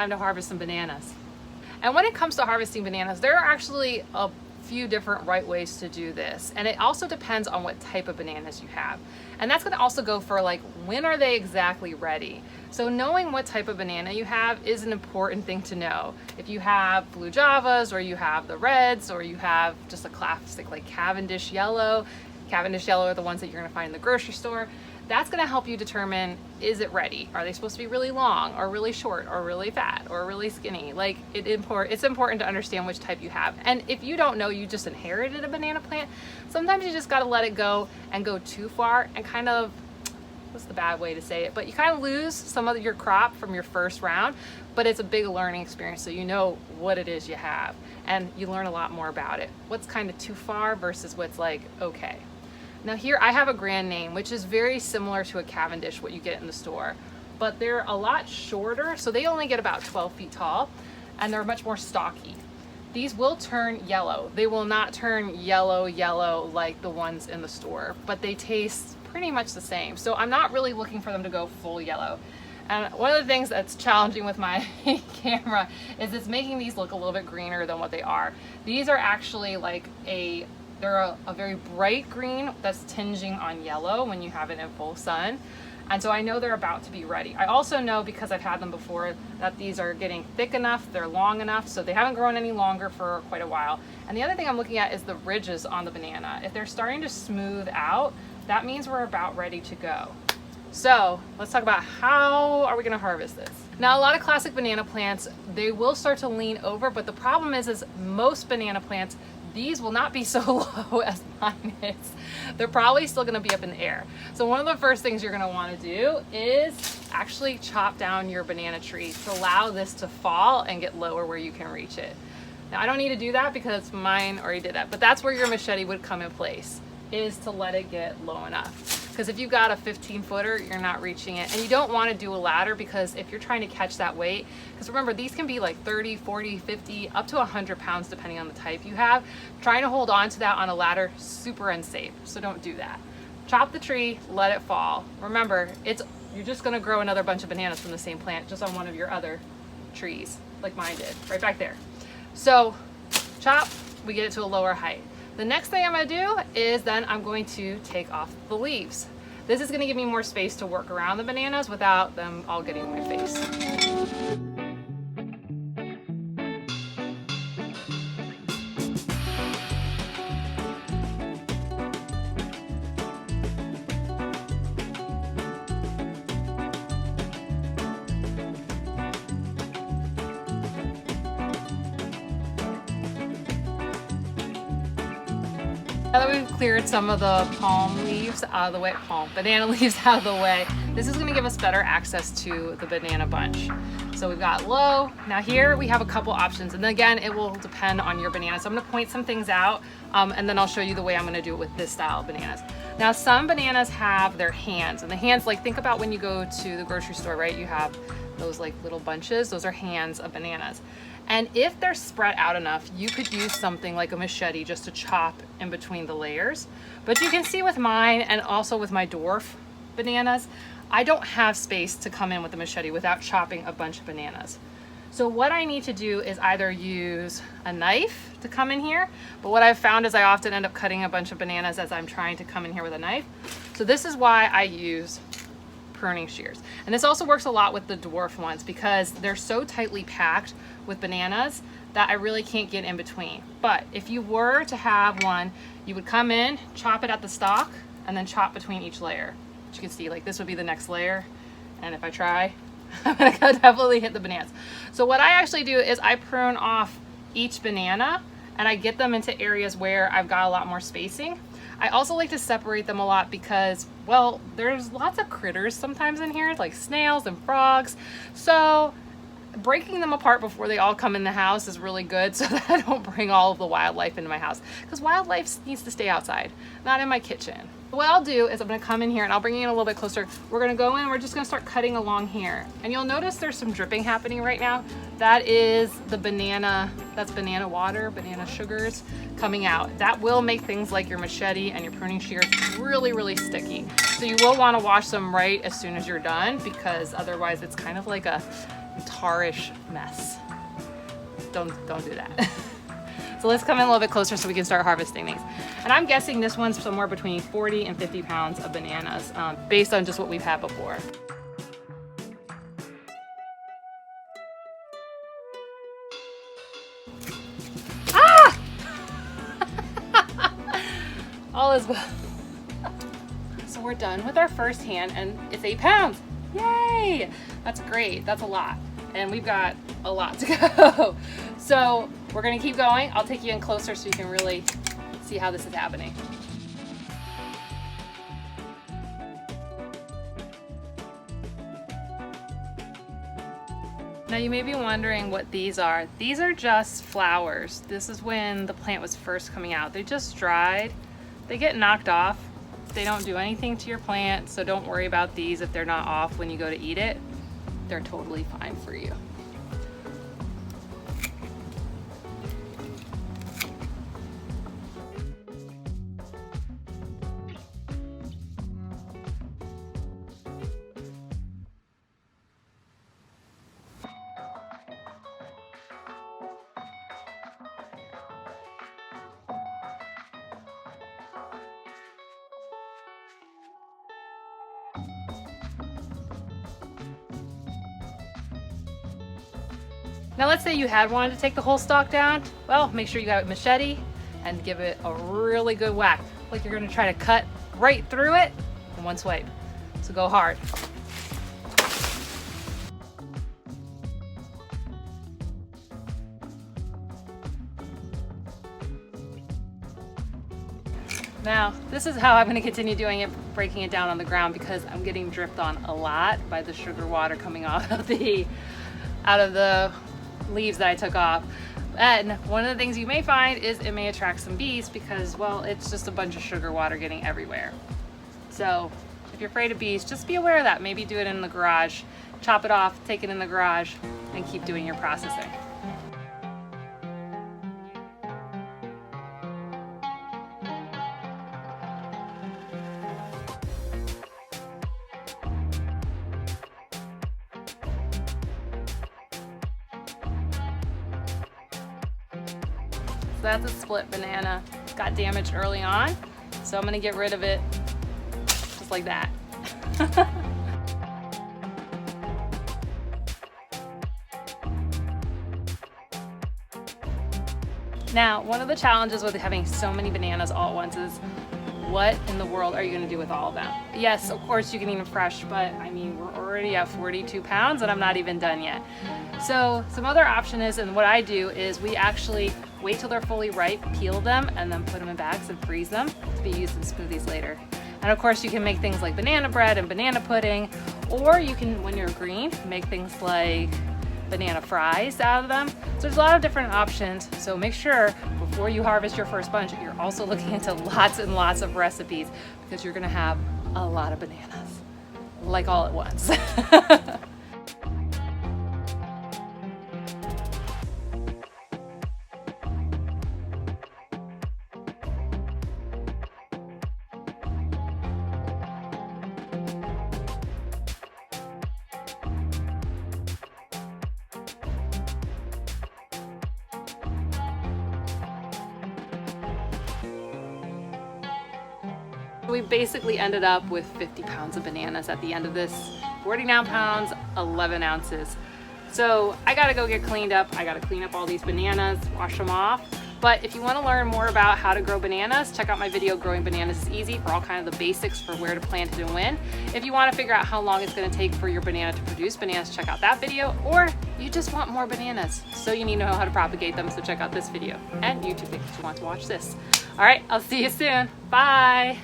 Time to harvest some bananas. And when it comes to harvesting bananas, there are actually a few different right ways to do this. And it also depends on what type of bananas you have. And that's gonna also go for like, when are they exactly ready? So knowing what type of banana you have is an important thing to know. If you have blue Javas, or you have the reds, or you have just a classic like Cavendish yellow are the ones that you're gonna find in the grocery store. That's gonna help you determine, is it ready? Are they supposed to be really long, or really short, or really fat, or really skinny? Like, it's important to understand which type you have. And if you don't know, you just inherited a banana plant, sometimes you just gotta let it go and go too far and kind of, what's the bad way to say it, but you kind of lose some of your crop from your first round, but it's a big learning experience, so you know what it is you have, and you learn a lot more about it. What's kind of too far versus what's like, okay. Now here I have a Grand Name, which is very similar to a Cavendish, what you get in the store, but they're a lot shorter, so they only get about 12 feet tall, and they're much more stocky. These will turn yellow. They will not turn yellow like the ones in the store, but they taste pretty much the same. So I'm not really looking for them to go full yellow. And one of the things that's challenging with my camera is it's making these look a little bit greener than what they are. These are actually like they're a very bright green that's tinging on yellow when you have it in full sun. And so I know they're about to be ready. I also know, because I've had them before, that these are getting thick enough, they're long enough, so they haven't grown any longer for quite a while. And the other thing I'm looking at is the ridges on the banana. If they're starting to smooth out, that means we're about ready to go. So let's talk about how are we gonna harvest this. Now, a lot of classic banana plants, they will start to lean over, but the problem is most banana plants, these will not be so low as mine is. They're probably still gonna be up in the air. So one of the first things you're gonna wanna do is actually chop down your banana tree to allow this to fall and get lower where you can reach it. Now, I don't need to do that because mine already did that, but that's where your machete would come in place, is to let it get low enough. Because if you've got a 15-footer, you're not reaching it. And you don't want to do a ladder, because if you're trying to catch that weight, because remember, these can be like 30, 40, 50, up to 100 pounds depending on the type you have. Trying to hold on to that on a ladder, super unsafe, so don't do that. Chop the tree, let it fall. Remember, you're just going to grow another bunch of bananas from the same plant just on one of your other trees, like mine did, right back there. So chop, we get it to a lower height. The next thing I'm gonna do is then I'm going to take off the leaves. This is gonna give me more space to work around the bananas without them all getting in my face. Now that we've cleared some of the palm leaves out of the way, banana leaves out of the way, this is gonna give us better access to the banana bunch. So we've got low. Now here we have a couple options, and then again, it will depend on your banana. So I'm gonna point some things out, and then I'll show you the way I'm gonna do it with this style of bananas. Now, some bananas have their hands, and the hands, like, think about when you go to the grocery store, right? You have those like little bunches, those are hands of bananas. And if they're spread out enough, you could use something like a machete just to chop in between the layers. But you can see with mine, and also with my dwarf bananas, I don't have space to come in with a machete without chopping a bunch of bananas. So what I need to do is either use a knife to come in here, but what I've found is I often end up cutting a bunch of bananas as I'm trying to come in here with a knife. So this is why I use pruning shears. And this also works a lot with the dwarf ones, because they're so tightly packed with bananas that I really can't get in between. But if you were to have one, you would come in, chop it at the stalk, and then chop between each layer. Which you can see, like, this would be the next layer. And if I try, I'm gonna definitely hit the bananas. So what I actually do is I prune off each banana, and I get them into areas where I've got a lot more spacing. I also like to separate them a lot because, well, there's lots of critters sometimes in here, like snails and frogs. So breaking them apart before they all come in the house is really good, so that I don't bring all of the wildlife into my house, because wildlife needs to stay outside, not in my kitchen. What I'll do is I'm gonna come in here, and I'll bring you in a little bit closer. We're gonna go in, we're just gonna start cutting along here. And you'll notice there's some dripping happening right now. That is the banana, that's banana water, banana sugars coming out. That will make things like your machete and your pruning shears really, really sticky. So you will wanna wash them right as soon as you're done, because otherwise it's kind of like a tarish mess. Don't do that. So let's come in a little bit closer so we can start harvesting these. And I'm guessing this one's somewhere between 40 and 50 pounds of bananas based on just what we've had before. Ah! All is well. So we're done with our first hand and it's 8 pounds. Yay! That's great, that's a lot. And we've got a lot to go. So we're gonna keep going. I'll take you in closer so you can really see how this is happening. Now you may be wondering what these are. These are just flowers. This is when the plant was first coming out. They just dried. They get knocked off. They don't do anything to your plant, so don't worry about these if they're not off when you go to eat it. They're totally fine for you. Now let's say you had wanted to take the whole stalk down. Well, make sure you got a machete and give it a really good whack. Like you're gonna try to cut right through it in one swipe. So go hard. Now, this is how I'm gonna continue doing it, breaking it down on the ground because I'm getting dripped on a lot by the sugar water coming out of the leaves that I took off. And one of the things you may find is it may attract some bees because, well, it's just a bunch of sugar water getting everywhere. So if you're afraid of bees, just be aware of that. Maybe do it in the garage, chop it off, take it in the garage, and keep doing your processing. So that's a split banana. It got damaged early on, so I'm gonna get rid of it just like that. Now, one of the challenges with having so many bananas all at once is what in the world are you gonna do with all of them? Yes, of course you can eat them fresh, but I mean, we're already at 42 pounds and I'm not even done yet. So some other option is, and what I do is we actually wait till they're fully ripe, peel them, and then put them in bags and freeze them to be used in smoothies later. And of course you can make things like banana bread and banana pudding, or you can, when you're green, make things like banana fries out of them. So there's a lot of different options. So make sure before you harvest your first bunch, you're also looking into lots and lots of recipes because you're gonna have a lot of bananas, like all at once. We basically ended up with 50 pounds of bananas at the end of this. 49 pounds, 11 ounces. So I gotta go get cleaned up. I gotta clean up all these bananas, wash them off. But if you wanna learn more about how to grow bananas, check out my video, Growing Bananas is Easy, for all kinds of the basics for where to plant it and when. If you wanna figure out how long it's gonna take for your banana to produce bananas, check out that video. Or you just want more bananas, so you need to know how to propagate them, so check out this video. And YouTube if you want to watch this. All right, I'll see you soon. Bye.